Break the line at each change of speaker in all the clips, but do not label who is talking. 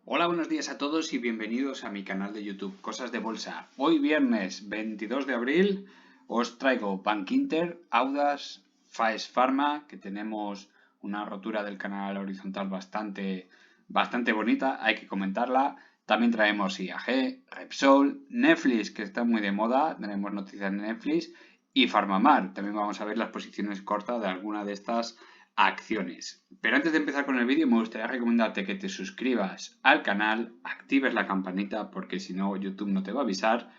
Hola, buenos días a todos y bienvenidos a mi canal de YouTube Cosas de Bolsa. Hoy viernes 22 de abril os traigo Bankinter, Audax, Faes Pharma, que tenemos una rotura del canal horizontal bastante bonita, hay que comentarla. También traemos IAG, Repsol, Netflix, que está muy de moda, tenemos noticias de Netflix, y Farmamar. También vamos a ver las posiciones cortas de alguna de estas acciones. Pero antes de empezar con el vídeo me gustaría recomendarte que te suscribas al canal, actives la campanita porque si no YouTube no te va a avisar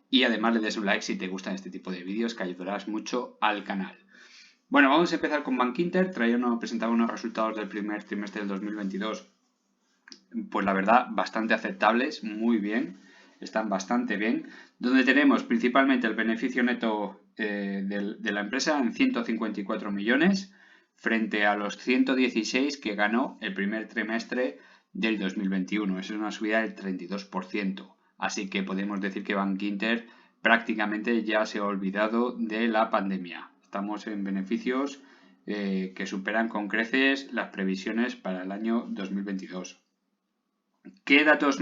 y además le des un like si te gustan este tipo de vídeos que ayudarás mucho al canal. Bueno, vamos a empezar con Bankinter. Presentaba unos resultados del primer trimestre del 2022, pues la verdad bastante aceptables, muy bien, están bastante bien, donde tenemos principalmente el beneficio neto de la empresa en 154 millones frente a los 116 que ganó el primer trimestre del 2021. Eso es una subida del 32%. Así que podemos decir que Bankinter prácticamente ya se ha olvidado de la pandemia. Estamos en beneficios que superan con creces las previsiones para el año 2022. ¿Qué datos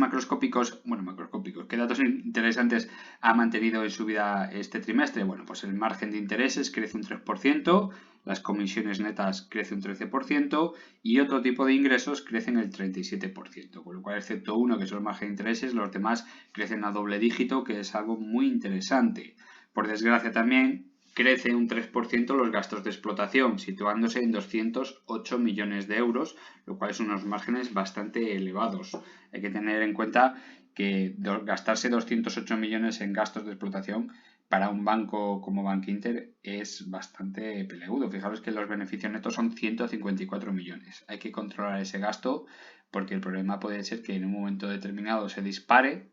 qué datos interesantes ha mantenido en su vida este trimestre? Bueno, pues el margen de intereses crece un 3%, las comisiones netas crece un 13% y otro tipo de ingresos crecen el 37%, con lo cual excepto uno que es el margen de intereses, los demás crecen a doble dígito, que es algo muy interesante. Por desgracia también crece un 3% los gastos de explotación, situándose en 208 millones de euros, lo cual son unos márgenes bastante elevados. Hay que tener en cuenta que gastarse 208 millones en gastos de explotación para un banco como Bankinter es bastante peleagudo. Fijaros que los beneficios netos son 154 millones. Hay que controlar ese gasto porque el problema puede ser que en un momento determinado se dispare,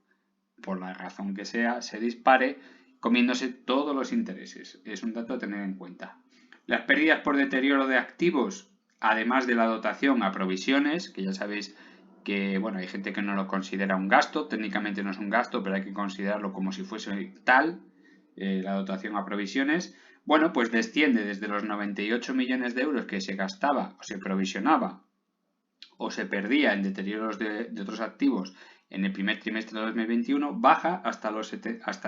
por la razón que sea, se dispare comiéndose todos los intereses. Es un dato a tener en cuenta. Las pérdidas por deterioro de activos, además de la dotación a provisiones, que ya sabéis que bueno, hay gente que no lo considera un gasto, técnicamente no es un gasto, pero hay que considerarlo como si fuese tal, la dotación a provisiones, bueno, pues desciende desde los 98 millones de euros que se gastaba o se provisionaba o se perdía en deterioros de otros activos en el primer trimestre de 2021, baja hasta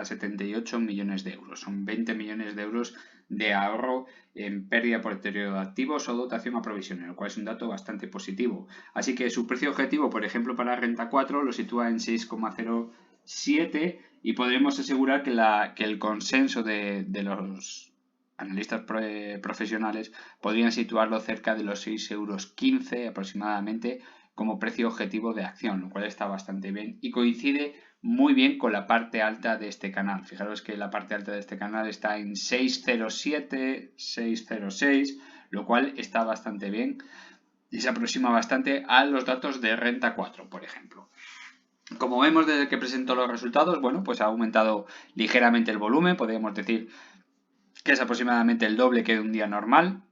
78 millones de euros. Son 20 millones de euros de ahorro en pérdida por deterioro de activos o dotación a provisiones, lo cual es un dato bastante positivo. Así que su precio objetivo, por ejemplo, para Renta 4 lo sitúa en 6,07 y podremos asegurar que el consenso de los analistas profesionales podrían situarlo cerca de los 6,15 euros aproximadamente como precio objetivo de acción, lo cual está bastante bien y coincide muy bien con la parte alta de este canal. Fijaros que la parte alta de este canal está en 6,07, 6,06, lo cual está bastante bien y se aproxima bastante a los datos de Renta 4, por ejemplo. Como vemos desde que presentó los resultados, bueno, pues ha aumentado ligeramente el volumen, podríamos decir que es aproximadamente el doble que de un día normal.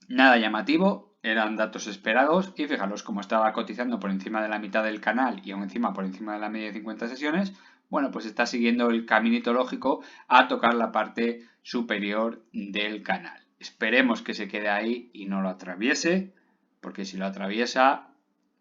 Nada llamativo, eran datos esperados y fijaros como estaba cotizando por encima de la mitad del canal y aún encima por encima de la media de 50 sesiones, bueno, pues está siguiendo el caminito lógico a tocar la parte superior del canal. Esperemos que se quede ahí y no lo atraviese, porque si lo atraviesa,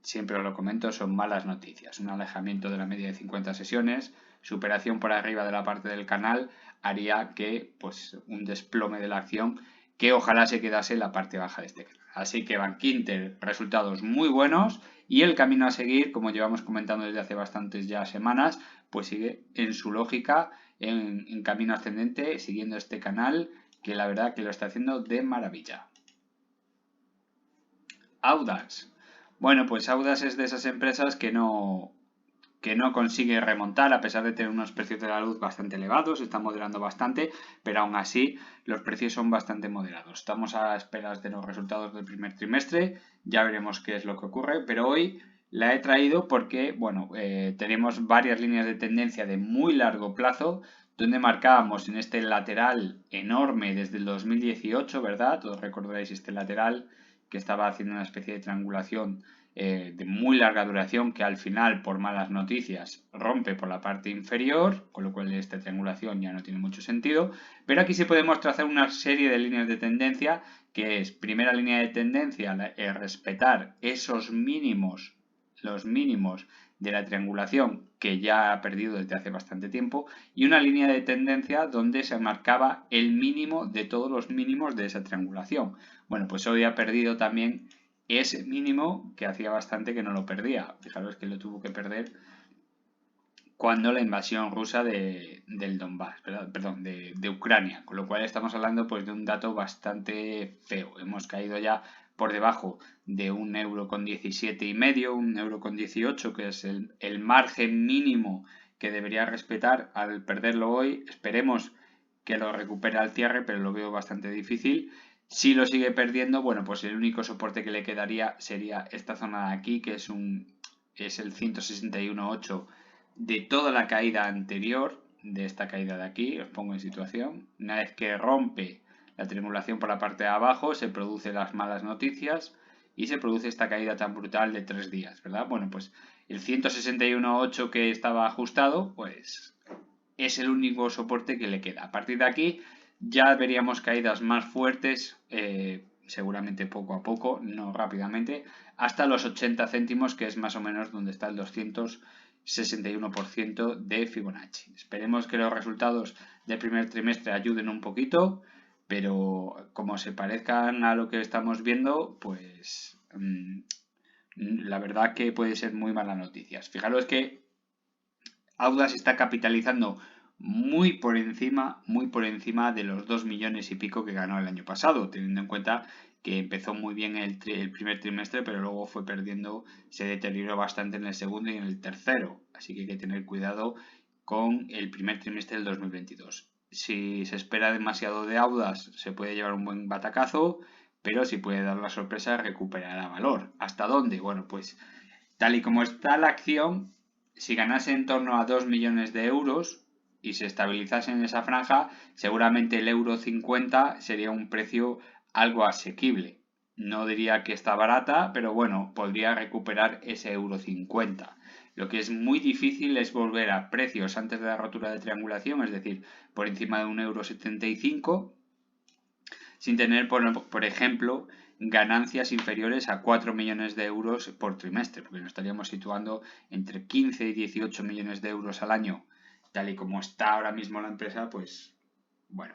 siempre os lo comento, son malas noticias. Un alejamiento de la media de 50 sesiones, superación por arriba de la parte del canal, haría que pues un desplome de la acción que ojalá se quedase en la parte baja de este canal. Así que Bankinter, resultados muy buenos y el camino a seguir, como llevamos comentando desde hace bastantes ya semanas, pues sigue en su lógica, en camino ascendente, siguiendo este canal que la verdad que lo está haciendo de maravilla. Audax. Bueno, pues Audax es de esas empresas que no consigue remontar a pesar de tener unos precios de la luz bastante elevados, está moderando bastante, pero aún así los precios son bastante moderados. Estamos a esperas de los resultados del primer trimestre, ya veremos qué es lo que ocurre, pero hoy la he traído porque, bueno, tenemos varias líneas de tendencia de muy largo plazo, donde marcábamos en este lateral enorme desde el 2018, ¿verdad? Todos recordaréis este lateral que estaba haciendo una especie de triangulación de muy larga duración que al final, por malas noticias, rompe por la parte inferior, con lo cual esta triangulación ya no tiene mucho sentido, pero aquí sí podemos trazar una serie de líneas de tendencia, que es, primera línea de tendencia, respetar esos mínimos los mínimos de la triangulación que ya ha perdido desde hace bastante tiempo y una línea de tendencia donde se marcaba el mínimo de todos los mínimos de esa triangulación. Bueno, pues hoy ha perdido también ese mínimo que hacía bastante que no lo perdía. Fijaros que lo tuvo que perder cuando la invasión rusa del Donbass, perdón, de Ucrania, con lo cual estamos hablando pues de un dato bastante feo. Hemos caído ya por debajo de 1,17 €, 1,18 €, que es el margen mínimo que debería respetar. Al perderlo hoy, esperemos que lo recupere al cierre, pero lo veo bastante difícil. Si lo sigue perdiendo, bueno, pues el único soporte que le quedaría sería esta zona de aquí, que es el 161,8 de toda la caída anterior, de esta caída de aquí. Os pongo en situación. Una vez que rompe la triangulación por la parte de abajo, se producen las malas noticias y se produce esta caída tan brutal de 3 días, ¿verdad? Bueno, pues el 161,8 que estaba ajustado, pues es el único soporte que le queda. A partir de aquí ya veríamos caídas más fuertes, seguramente poco a poco, no rápidamente, hasta los 80 céntimos, que es más o menos donde está el 261% de Fibonacci. Esperemos que los resultados del primer trimestre ayuden un poquito, pero como se parezcan a lo que estamos viendo, pues la verdad que puede ser muy malas noticias. Fijaros que Audax está capitalizando muy por encima de los 2 millones y pico que ganó el año pasado, teniendo en cuenta que empezó muy bien el primer trimestre, pero luego fue perdiendo, se deterioró bastante en el segundo y en el tercero. Así que hay que tener cuidado con el primer trimestre del 2022. Si se espera demasiado de Audax, se puede llevar un buen batacazo, pero si puede dar la sorpresa, recuperará valor. ¿Hasta dónde? Bueno, pues tal y como está la acción, si ganase en torno a 2 millones de euros y se estabilizase en esa franja, seguramente el euro 50 sería un precio algo asequible. No diría que está barata, pero bueno, podría recuperar ese euro 50. Lo que es muy difícil es volver a precios antes de la rotura de triangulación, es decir, por encima de 1,75 €, sin tener, por ejemplo, ganancias inferiores a 4 millones de euros por trimestre, porque nos estaríamos situando entre 15 y 18 millones de euros al año, tal y como está ahora mismo la empresa, pues bueno,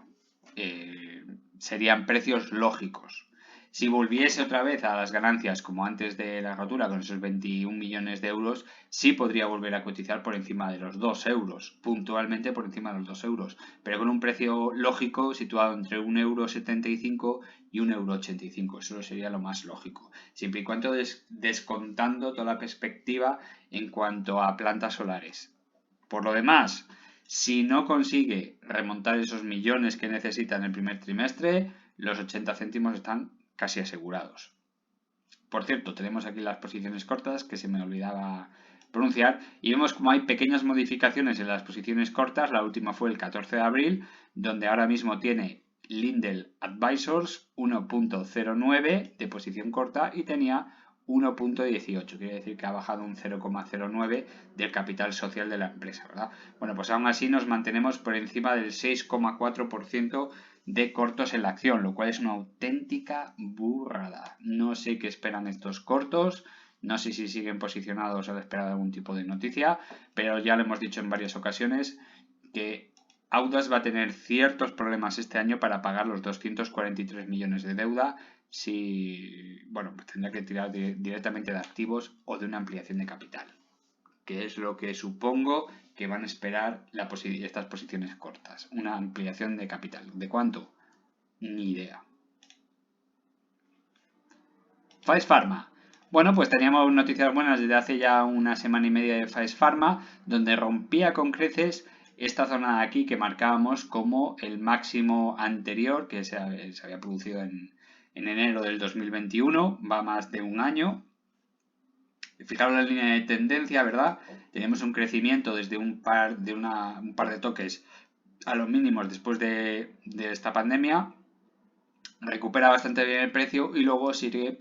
serían precios lógicos. Si volviese otra vez a las ganancias como antes de la rotura, con esos 21 millones de euros, sí podría volver a cotizar por encima de los 2 euros, puntualmente por encima de los 2 euros, pero con un precio lógico situado entre 1,75 € y 1,85 €. Eso sería lo más lógico, siempre y cuando descontando toda la perspectiva en cuanto a plantas solares. Por lo demás, si no consigue remontar esos millones que necesita en el primer trimestre, los 80 céntimos están casi asegurados. Por cierto, tenemos aquí las posiciones cortas, que se me olvidaba pronunciar, y vemos como hay pequeñas modificaciones en las posiciones cortas. La última fue el 14 de abril, donde ahora mismo tiene Lindell Advisors 1,09 de posición corta y tenía 1,18. Quiere decir que ha bajado un 0,09 del capital social de la empresa, ¿verdad? Bueno, pues aún así nos mantenemos por encima del 6,4% de cortos en la acción, lo cual es una auténtica burrada. No sé qué esperan estos cortos, no sé si siguen posicionados a la espera de algún tipo de noticia, pero ya lo hemos dicho en varias ocasiones que Audax va a tener ciertos problemas este año para pagar los 243 millones de deuda. Si, bueno, pues tendrá que tirar directamente de activos o de una ampliación de capital, que es lo que supongo que van a esperar estas posiciones cortas. Una ampliación de capital. ¿De cuánto? Ni idea. Faes Farma. Bueno, pues teníamos noticias buenas desde hace ya una semana y media de Faes Farma, donde rompía con creces esta zona de aquí que marcábamos como el máximo anterior que se había producido en enero del 2021, va más de un año. Fijaros la línea de tendencia, ¿verdad? Tenemos un crecimiento desde un par de toques a los mínimos después de esta pandemia. Recupera bastante bien el precio y luego sigue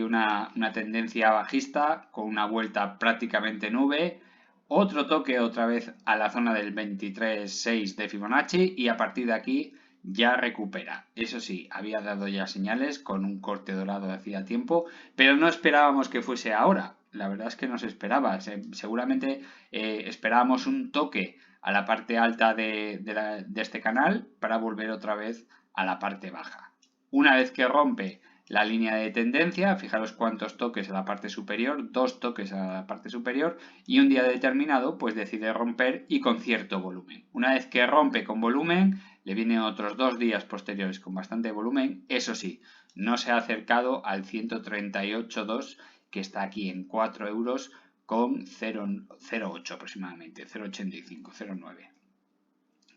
una tendencia bajista con una vuelta prácticamente nube. Otro toque otra vez a la zona del 23,6 de Fibonacci y a partir de aquí ya recupera. Eso sí, había dado ya señales con un corte dorado de hacía tiempo, pero no esperábamos que fuese ahora. La verdad es que no se esperaba. Seguramente esperábamos un toque a la parte alta de este canal para volver otra vez a la parte baja. Una vez que rompe la línea de tendencia, fijaros cuántos toques a la parte superior, 2 toques a la parte superior, y un día determinado pues decide romper y con cierto volumen. Una vez que rompe con volumen, le vienen otros 2 días posteriores con bastante volumen. Eso sí, no se ha acercado al 138.2 que está aquí en 4 euros con 0,08 aproximadamente, 0,85, 0,9.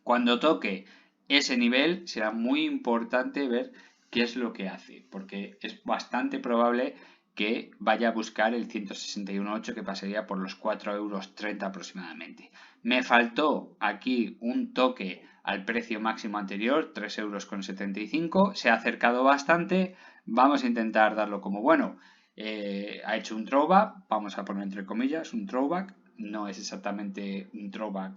Cuando toque ese nivel será muy importante ver qué es lo que hace, porque es bastante probable que vaya a buscar el 161.8 que pasaría por los 4,30 euros aproximadamente. Me faltó aquí un toque al precio máximo anterior, 3,75 euros, se ha acercado bastante, vamos a intentar darlo como bueno. Ha hecho un throwback, vamos a poner entre comillas, un throwback, no es exactamente un throwback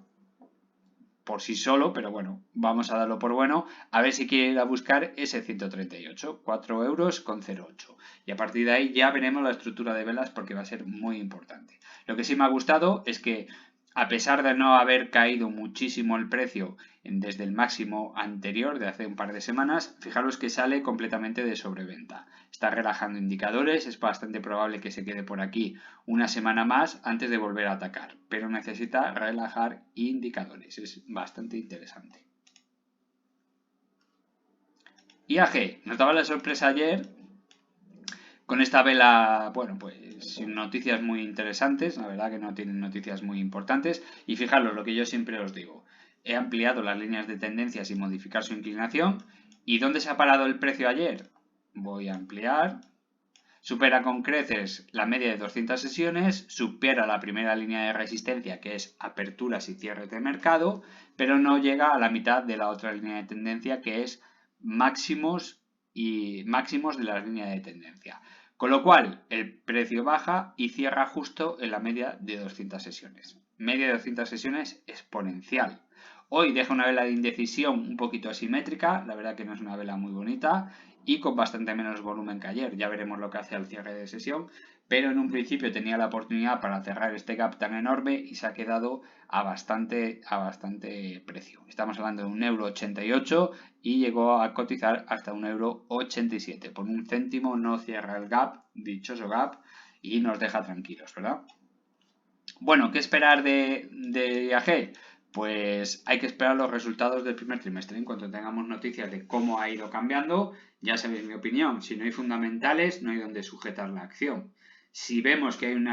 por sí solo, pero bueno, vamos a darlo por bueno, a ver si quiere ir a buscar ese 138, 4 euros con 0,8. Y a partir de ahí ya veremos la estructura de velas porque va a ser muy importante. Lo que sí me ha gustado es que a pesar de no haber caído muchísimo el precio desde el máximo anterior de hace un par de semanas, fijaros que sale completamente de sobreventa. Está relajando indicadores, es bastante probable que se quede por aquí una semana más antes de volver a atacar, pero necesita relajar indicadores, es bastante interesante. IAG, notaba la sorpresa ayer con esta vela, bueno, pues sin noticias muy interesantes, la verdad que no tienen noticias muy importantes. Y fijaros lo que yo siempre os digo, he ampliado las líneas de tendencia sin modificar su inclinación. ¿Y dónde se ha parado el precio ayer? Voy a ampliar. Supera con creces la media de 200 sesiones, supera la primera línea de resistencia que es aperturas y cierres de mercado, pero no llega a la mitad de la otra línea de tendencia que es máximos y máximos de la línea de tendencia. Con lo cual, el precio baja y cierra justo en la media de 200 sesiones. Media de 200 sesiones exponencial. Hoy deja una vela de indecisión un poquito asimétrica, la verdad que no es una vela muy bonita y con bastante menos volumen que ayer. Ya veremos lo que hace al cierre de sesión, pero en un principio tenía la oportunidad para cerrar este gap tan enorme y se ha quedado a bastante precio. Estamos hablando de 1,88 € y llegó a cotizar hasta 1,87 €. Por un céntimo no cierra el gap, dichoso gap, y nos deja tranquilos, ¿verdad? Bueno, ¿qué esperar de IAG? Pues hay que esperar los resultados del primer trimestre. En cuanto tengamos noticias de cómo ha ido cambiando, ya sabéis mi opinión. Si no hay fundamentales, no hay donde sujetar la acción. Si vemos que hay un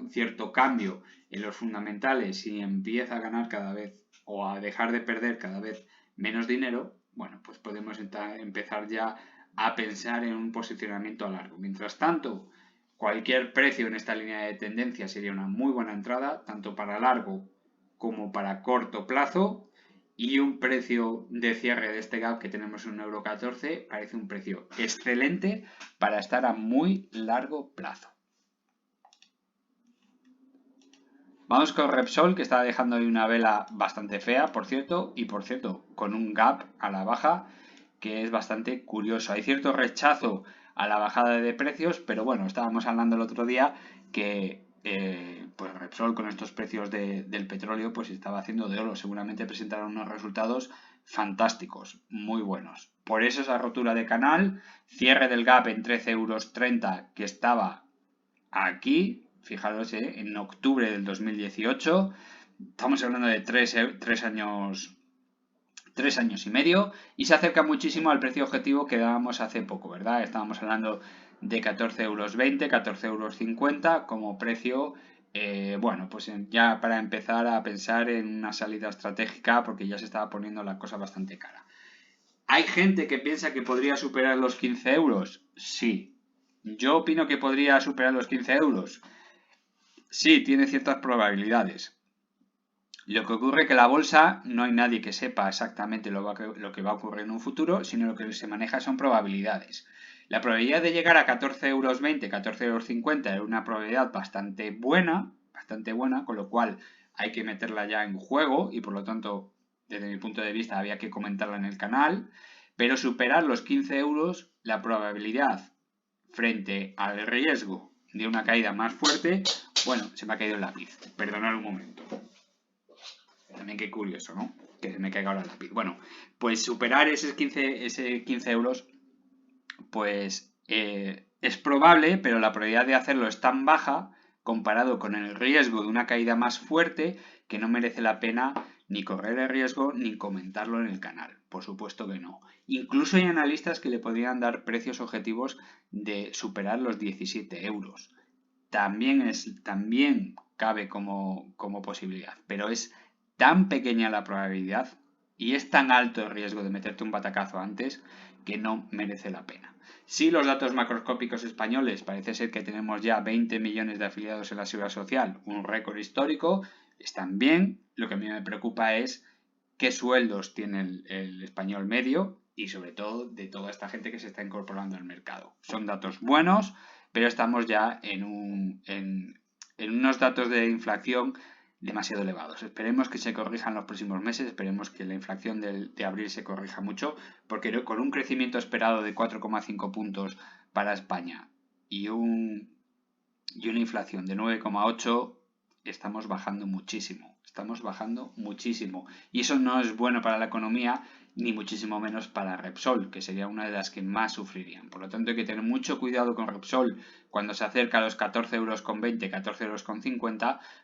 cierto cambio en los fundamentales y empieza a ganar cada vez o a dejar de perder cada vez menos dinero, bueno, pues podemos empezar ya a pensar en un posicionamiento a largo. Mientras tanto, cualquier precio en esta línea de tendencia sería una muy buena entrada, tanto para largo como para corto plazo. Y un precio de cierre de este gap que tenemos en 1,14 € parece un precio excelente para estar a muy largo plazo. Vamos con Repsol, que está dejando ahí una vela bastante fea, por cierto, y por cierto, con un gap a la baja que es bastante curioso. Hay cierto rechazo a la bajada de precios, pero bueno, estábamos hablando el otro día que pues Repsol con estos precios del petróleo pues estaba haciendo de oro. Seguramente presentaron unos resultados fantásticos, muy buenos. Por eso esa rotura de canal, cierre del gap en 13,30 € que estaba aquí, fijaros, en octubre del 2018, estamos hablando de 3 años. 3 años y medio y se acerca muchísimo al precio objetivo que dábamos hace poco, ¿verdad? Estábamos hablando de 14,20 €, 14,50 € como precio, bueno, pues ya para empezar a pensar en una salida estratégica porque ya se estaba poniendo la cosa bastante cara. ¿Hay gente que piensa que podría superar los 15 euros? Sí. ¿Yo opino que podría superar los 15 euros? Sí, tiene ciertas probabilidades. Lo que ocurre es que la bolsa no hay nadie que sepa exactamente lo que va a ocurrir en un futuro, sino lo que se maneja son probabilidades. La probabilidad de llegar a 14,20 €, 14,50 € es una probabilidad bastante buena, con lo cual hay que meterla ya en juego y por lo tanto desde mi punto de vista había que comentarla en el canal, pero superar los 15 euros, la probabilidad frente al riesgo de una caída más fuerte, bueno, se me ha caído el lápiz, perdonad un momento. También qué curioso, ¿no? Que se me caiga ahora el lápiz. Bueno, pues superar ese 15 euros, pues es probable, pero la probabilidad de hacerlo es tan baja comparado con el riesgo de una caída más fuerte que no merece la pena ni correr el riesgo ni comentarlo en el canal. Por supuesto que no. Incluso hay analistas que le podrían dar precios objetivos de superar los 17 euros. También cabe como posibilidad, pero es tan pequeña la probabilidad y es tan alto el riesgo de meterte un batacazo antes que no merece la pena. Si los datos macroscópicos españoles, parece ser que tenemos ya 20 millones de afiliados en la Seguridad Social, un récord histórico, están bien. Lo que a mí me preocupa es qué sueldos tiene el español medio y sobre todo de toda esta gente que se está incorporando al mercado. Son datos buenos, pero estamos ya en unos datos de inflación demasiado elevados. Esperemos que se corrijan los próximos meses, esperemos que la inflación de abril se corrija mucho, porque con un crecimiento esperado de 4,5 puntos para España y una inflación de 9,8, estamos bajando muchísimo. Y eso no es bueno para la economía, ni muchísimo menos para Repsol, que sería una de las que más sufrirían. Por lo tanto, hay que tener mucho cuidado con Repsol cuando se acerca a los 14,20 euros, 14,50 euros,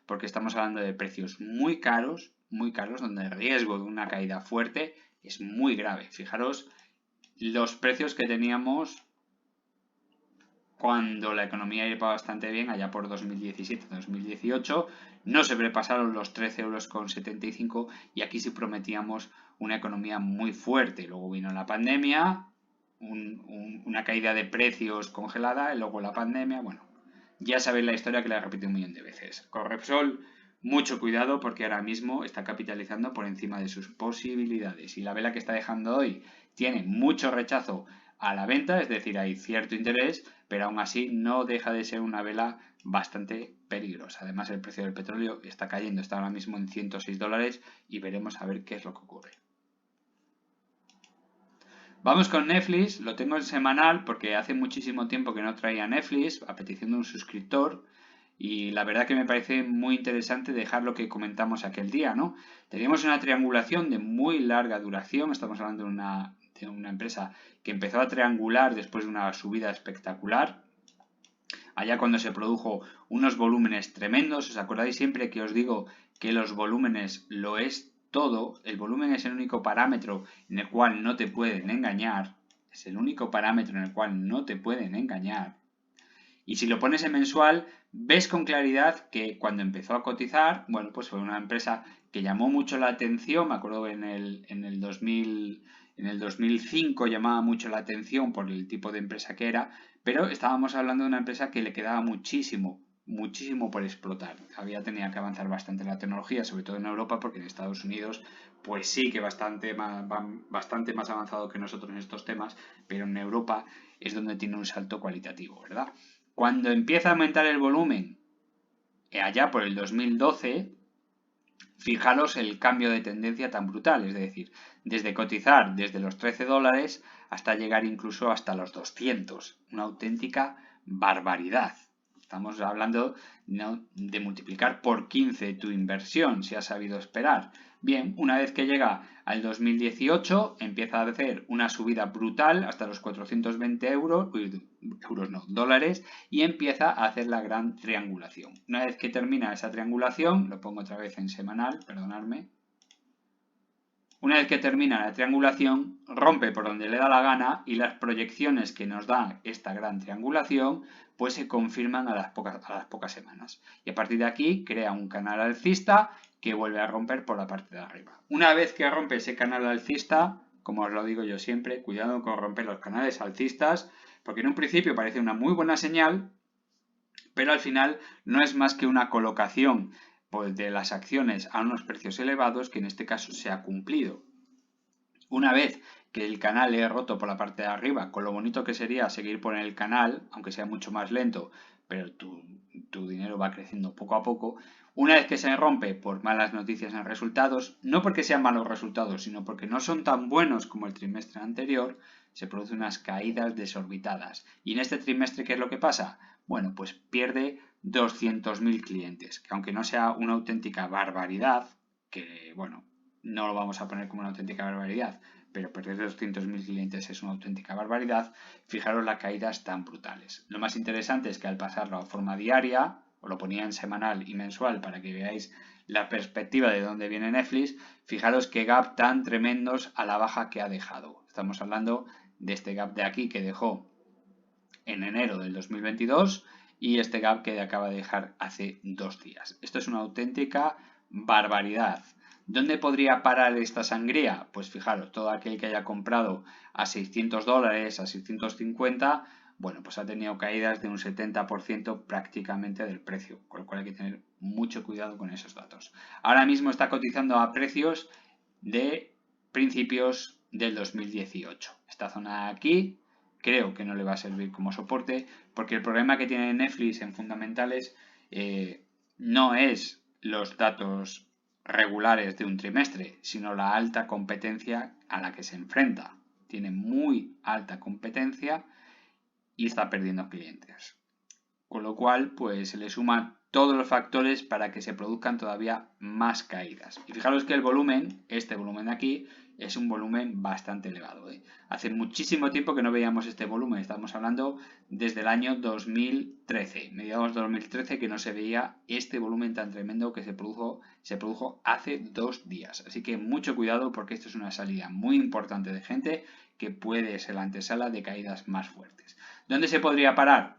porque estamos hablando de precios muy caros, donde el riesgo de una caída fuerte es muy grave. Fijaros los precios que teníamos cuando la economía iba bastante bien, allá por 2017-2018, no se sobrepasaron los 13,75 euros y aquí sí prometíamos una economía muy fuerte. Luego vino la pandemia, una caída de precios congelada, y luego la pandemia. Bueno, ya sabéis la historia que la he repetido un millón de veces. Con Repsol, mucho cuidado porque ahora mismo está capitalizando por encima de sus posibilidades y la vela que está dejando hoy tiene mucho rechazo a la venta, es decir, hay cierto interés, pero aún así no deja de ser una vela bastante peligrosa. Además, el precio del petróleo está cayendo, está ahora mismo en $106 y veremos a ver qué es lo que ocurre. Vamos con Netflix, lo tengo en semanal porque hace muchísimo tiempo que no traía Netflix, a petición de un suscriptor, y la verdad que me parece muy interesante dejar lo que comentamos aquel día, ¿no? Teníamos una triangulación de muy larga duración, estamos hablando de una empresa que empezó a triangular después de una subida espectacular, allá cuando se produjo unos volúmenes tremendos. ¿Os acordáis siempre que os digo que los volúmenes lo es todo? El volumen es el único parámetro en el cual no te pueden engañar. Es el único parámetro en el cual no te pueden engañar. Y si lo pones en mensual, ves con claridad que cuando empezó a cotizar, bueno, pues fue una empresa que llamó mucho la atención. Me acuerdo en el 2005 llamaba mucho la atención por el tipo de empresa que era, pero estábamos hablando de una empresa que le quedaba muchísimo por explotar. Tenía que avanzar bastante en la tecnología, sobre todo en Europa, porque en Estados Unidos pues sí que bastante más avanzado que nosotros en estos temas, pero en Europa es donde tiene un salto cualitativo, ¿verdad? Cuando empieza a aumentar el volumen, allá por el 2012, fijaros el cambio de tendencia tan brutal, es decir, desde cotizar desde los $13 hasta llegar incluso hasta los 200, una auténtica barbaridad. Estamos hablando, ¿no?, de multiplicar por 15 tu inversión, si has sabido esperar. Bien, una vez que llega al 2018, empieza a hacer una subida brutal hasta los 420 dólares, y empieza a hacer la gran triangulación. Una vez que termina esa triangulación, lo pongo otra vez en semanal, perdonadme. Una vez que termina la triangulación, rompe por donde le da la gana y las proyecciones que nos da esta gran triangulación pues se confirman a las pocas semanas. Y a partir de aquí crea un canal alcista que vuelve a romper por la parte de arriba. Una vez que rompe ese canal alcista, como os lo digo yo siempre, cuidado con romper los canales alcistas, porque en un principio parece una muy buena señal, pero al final no es más que una colocación pues de las acciones a unos precios elevados que en este caso se ha cumplido. Una vez que el canal es roto por la parte de arriba, con lo bonito que sería seguir por el canal, aunque sea mucho más lento, pero tu dinero solo va creciendo poco a poco. Una vez que se rompe por malas noticias en resultados, no porque sean malos resultados, sino porque no son tan buenos como el trimestre anterior, se producen unas caídas desorbitadas. Y en este trimestre, ¿qué es lo que pasa? Bueno, pues pierde 200.000 clientes, que aunque no sea una auténtica barbaridad, que bueno, no lo vamos a poner como una auténtica barbaridad, pero perder 200.000 clientes es una auténtica barbaridad, fijaros las caídas tan brutales. Lo más interesante es que al pasarlo a forma diaria, os lo ponía en semanal y mensual para que veáis la perspectiva de dónde viene Netflix, fijaros qué gap tan tremendos a la baja que ha dejado. Estamos hablando de este gap de aquí que dejó en enero del 2022 y este gap que acaba de dejar hace 2 días. Esto es una auténtica barbaridad. ¿Dónde podría parar esta sangría? Pues fijaros, todo aquel que haya comprado a $600, a 650, bueno, pues ha tenido caídas de un 70% prácticamente del precio, con lo cual hay que tener mucho cuidado con esos datos. Ahora mismo está cotizando a precios de principios del 2018. Esta zona de aquí creo que no le va a servir como soporte, porque el problema que tiene Netflix en fundamentales no es los datos regulares de un trimestre, sino la alta competencia a la que se enfrenta. Tiene muy alta competencia y está perdiendo clientes. Con lo cual, pues se le suman todos los factores para que se produzcan todavía más caídas. Y fijaros que el volumen, este volumen de aquí, es un volumen bastante elevado. Hace muchísimo tiempo que no veíamos este volumen. Estamos hablando desde el año 2013, mediados de 2013, que no se veía este volumen tan tremendo que se produjo hace 2 días. Así que mucho cuidado porque esto es una salida muy importante de gente que puede ser la antesala de caídas más fuertes. ¿Dónde se podría parar?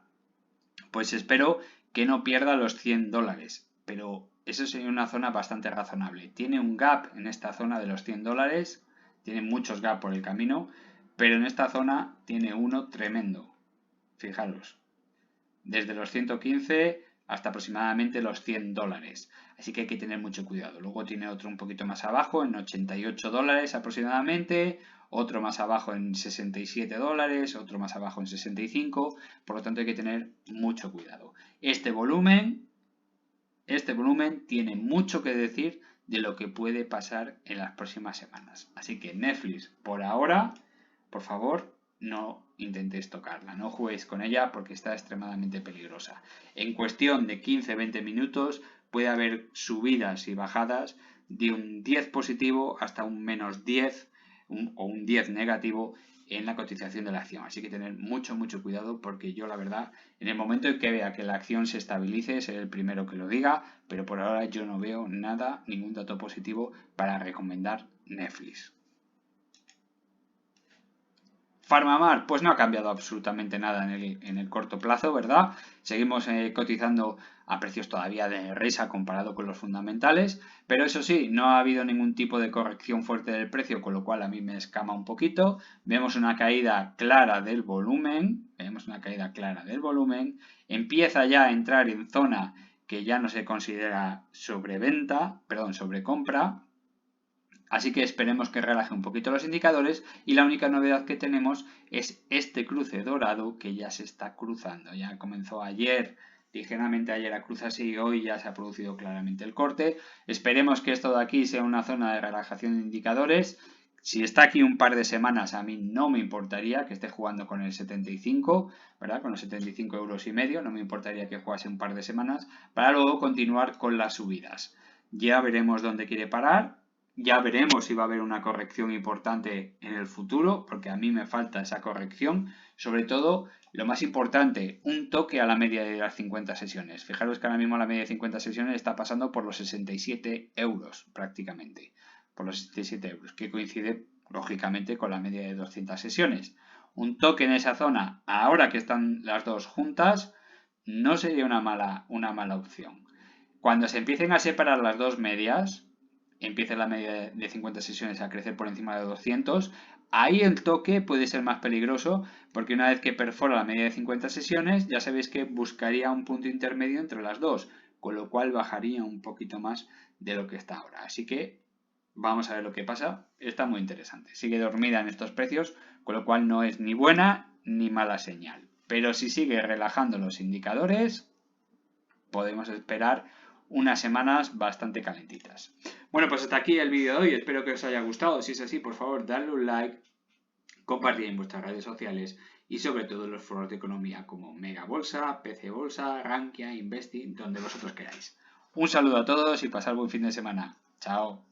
Pues espero que no pierda los $100, pero eso sería una zona bastante razonable. Tiene un gap en esta zona de los $100, tiene muchos gaps por el camino, pero en esta zona tiene uno tremendo. Fijaros, desde los 115 hasta aproximadamente los $100. Así que hay que tener mucho cuidado. Luego tiene otro un poquito más abajo, en $88 aproximadamente, otro más abajo en $67, otro más abajo en 65. Por lo tanto hay que tener mucho cuidado. Este volumen tiene mucho que decir de lo que puede pasar en las próximas semanas. Así que Netflix, por ahora, por favor, no intentéis tocarla, no juguéis con ella porque está extremadamente peligrosa. En cuestión de 15-20 minutos puede haber subidas y bajadas de un 10 positivo hasta un menos 10 o un 10 negativo en la cotización de la acción. Así que tener mucho cuidado porque yo la verdad, en el momento en que vea que la acción se estabilice, seré el primero que lo diga, pero por ahora yo no veo nada, ningún dato positivo para recomendar Netflix. PharmaMar, pues no ha cambiado absolutamente nada en el corto plazo, ¿verdad? Seguimos cotizando a precios todavía de risa comparado con los fundamentales, pero eso sí, no ha habido ningún tipo de corrección fuerte del precio, con lo cual a mí me escama un poquito. Vemos una caída clara del volumen, empieza ya a entrar en zona que ya no se considera sobrecompra. Así que esperemos que relaje un poquito los indicadores y la única novedad que tenemos es este cruce dorado que ya se está cruzando. Ya comenzó ayer, ligeramente ayer a cruzarse y hoy ya se ha producido claramente el corte. Esperemos que esto de aquí sea una zona de relajación de indicadores. Si está aquí un par de semanas, a mí no me importaría que esté jugando con el 75, ¿verdad? Con los 75,5 euros, no me importaría que jugase un par de semanas para luego continuar con las subidas. Ya veremos dónde quiere parar. Ya veremos si va a haber una corrección importante en el futuro, porque a mí me falta esa corrección. Sobre todo, lo más importante, un toque a la media de las 50 sesiones. Fijaros que ahora mismo la media de 50 sesiones está pasando por los 67 euros prácticamente. Por los 67 euros, que coincide lógicamente con la media de 200 sesiones. Un toque en esa zona, ahora que están las dos juntas, no sería una mala opción. Cuando se empiecen a separar las dos medias, empieza la media de 50 sesiones a crecer por encima de 200, ahí el toque puede ser más peligroso porque una vez que perfora la media de 50 sesiones ya sabéis que buscaría un punto intermedio entre las dos, con lo cual bajaría un poquito más de lo que está ahora. Así que vamos a ver lo que pasa, está muy interesante. Sigue dormida en estos precios, con lo cual no es ni buena ni mala señal. Pero si sigue relajando los indicadores, podemos esperar unas semanas bastante calentitas. Bueno, pues hasta aquí el vídeo de hoy. Espero que os haya gustado. Si es así, por favor, dadle un like, compartid en vuestras redes sociales y sobre todo en los foros de economía como Mega Bolsa, PC Bolsa, Rankia, Investing, donde vosotros queráis. Un saludo a todos y pasad buen fin de semana. Chao.